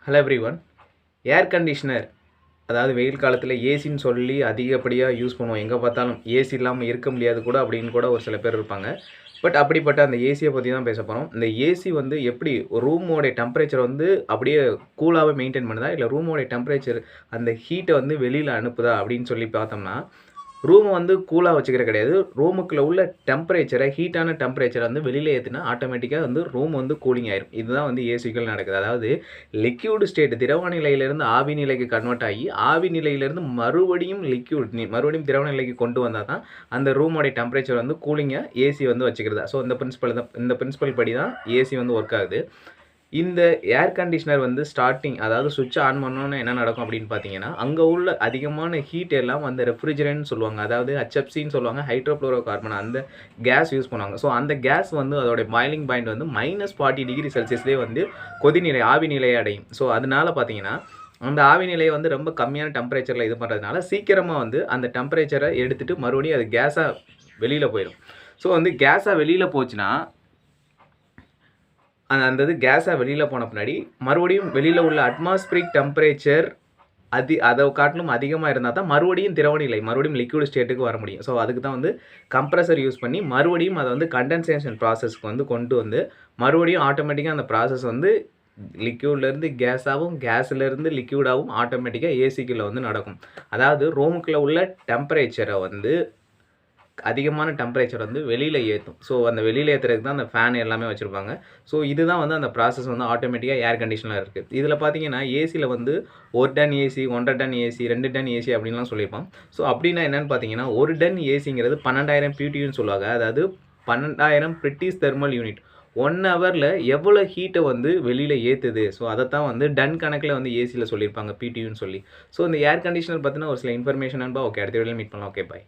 Hello everyone. Air conditioner அதாவது வெயில் காலத்தில் ஏசின்னு சொல்லி அதிகப்படியாக யூஸ் பண்ணுவோம். எங்கே பார்த்தாலும் ஏசி இல்லாமல் இருக்க முடியாது கூட அப்படின்னு கூட ஒரு சில பேர் இருப்பாங்க. பட் அப்படிப்பட்ட அந்த ஏசியை பற்றி தான் பேச போகிறோம். இந்த ஏசி வந்து எப்படி ஒரு ரூமோடைய டெம்பரேச்சர் வந்து அப்படியே கூலாகவே மெயின்டைன் பண்ணுதா, இல்லை ரூமோடைய டெம்பரேச்சர் அந்த ஹீட்டை வந்து வெளியில் அனுப்புதா அப்படின்னு சொல்லி பார்த்தோம்னா, ரூமை வந்து கூலாக வச்சுக்கிற கிடையாது. ரூமுக்குள்ளே உள்ள டெம்பரேச்சரை ஹீட்டான டெம்பரேச்சரை வந்து வெளியில் ஏற்றினா ஆட்டோமேட்டிக்காக வந்து ரூம் வந்து கூலிங் ஆயிரும். இதுதான் வந்து ஏசிகள் நடக்குது. அதாவது லிக்யூடு ஸ்டேட் திரவ நிலையிலேருந்து ஆவி நிலைக்கு கன்வெர்ட் ஆகி ஆவி நிலையிலேருந்து மறுபடியும் மறுபடியும் திரவ நிலைக்கு கொண்டு வந்தால் தான் அந்த ரூமோடைய டெம்பரேச்சர் வந்து கூலிங்காக ஏசி வந்து வச்சுக்கிறதா. ஸோ இந்த பிரின்சிபல் படி தான் ஏசி வந்து ஒர்க் ஆகுது. இந்த ஏர் கண்டிஷனர் வந்து ஸ்டார்டிங் அதாவது சுவிட்ச் ஆன் பண்ணோன்னே என்ன நடக்கும் அப்படின்னு பார்த்தீங்கன்னா, அங்கே உள்ள அதிகமான ஹீட் எல்லாம் வந்து ரெஃப்ரிஜரன்ட்னு சொல்லுவாங்க. அதாவது ஹெச்எஃப்சின்னு சொல்லுவாங்க. ஹைட்ரோஃப்ளோரோ கார்பன் அந்த கேஸ் யூஸ் பண்ணுவாங்க. ஸோ அந்த கேஸ் வந்து அதோடைய பாயிலிங் பாயிண்ட் வந்து -40°C வந்து கொதிநிலை ஆவி நிலையை அடையும். ஸோ அதனால பார்த்தீங்கன்னா, அந்த ஆவி நிலையை வந்து ரொம்ப கம்மியான டெம்பரேச்சரில் இது பண்ணுறதுனால சீக்கிரமாக வந்து அந்த டெம்பரேச்சரை எடுத்துகிட்டு மறுபடியும் அது கேஸாக வெளியில் போயிடும். ஸோ வந்து கேஸாக வெளியில் போச்சுன்னா அந்த இது கேஸாக வெளியில் போன பின்னாடி மறுபடியும் வெளியில் உள்ள அட்மாஸ்பிரிக் டெம்பரேச்சர் அதை காட்டிலும் அதிகமாக இருந்தால் தான் மறுபடியும் திரவநிலை மறுபடியும் லிக்விட் ஸ்டேட்டுக்கு வர முடியும். ஸோ அதுக்கு தான் வந்து கம்ப்ரஸர் யூஸ் பண்ணி மறுபடியும் அதை வந்து கண்டென்சேஷன் ப்ராசஸ்க்கு வந்து கொண்டு வந்து மறுபடியும் ஆட்டோமேட்டிக்காக அந்த ப்ராசஸ் வந்து லிக்யூட்லேருந்து கேஸாகவும் கேஸ்லேருந்து லிக்யூடாகவும் ஆட்டோமேட்டிக்காக ஏசிக்குள்ளே வந்து நடக்கும். அதாவது ரூமுக்குள்ளே உள்ள டெம்பரேச்சரை வந்து அதிகமான டெம்பரேச்சர் வந்து வெளியில் ஏற்றும். ஸோ அந்த வெளியில் ஏற்றுறதுக்கு தான் அந்த ஃபேன் எல்லாமே வச்சுருப்பாங்க. ஸோ இதுதான் வந்து அந்த ப்ராசஸ் வந்து ஆட்டோமேட்டிக்காக ஏர் கண்டிஷனர் இருக்குது. இதில் பார்த்தீங்கன்னா ஏசியில் வந்து 1 ton AC, 1.5 ton AC, 2 ton AC அப்படின்லாம் சொல்லியிருப்பான். ஸோ அப்படின்னா என்னென்னு பார்த்தீங்கன்னா 1 டன் ஏசிங்கிறது 12,000 PTUன்னு சொல்லுவாங்க. அதாவது 12,000 பிரிட்டிஷ் தெர்மல் யூனிட் 1 ஹவரில் எவ்வளோ ஹீட்டை வந்து வெளியில் ஏற்றுது. ஸோ அதைத்தான் வந்து டன் கணக்கில் வந்து ஏசியில் சொல்லியிருப்பாங்க PTUன்னு சொல்லி. ஸோ இந்த ஏர் கண்டிஷனர் பற்றின ஒரு சில இன்ஃபர்மேஷன் நண்பா. ஓகே, அடுத்த வீடியோவில் மீட் பண்ணலாம். ஓகே, பாய்.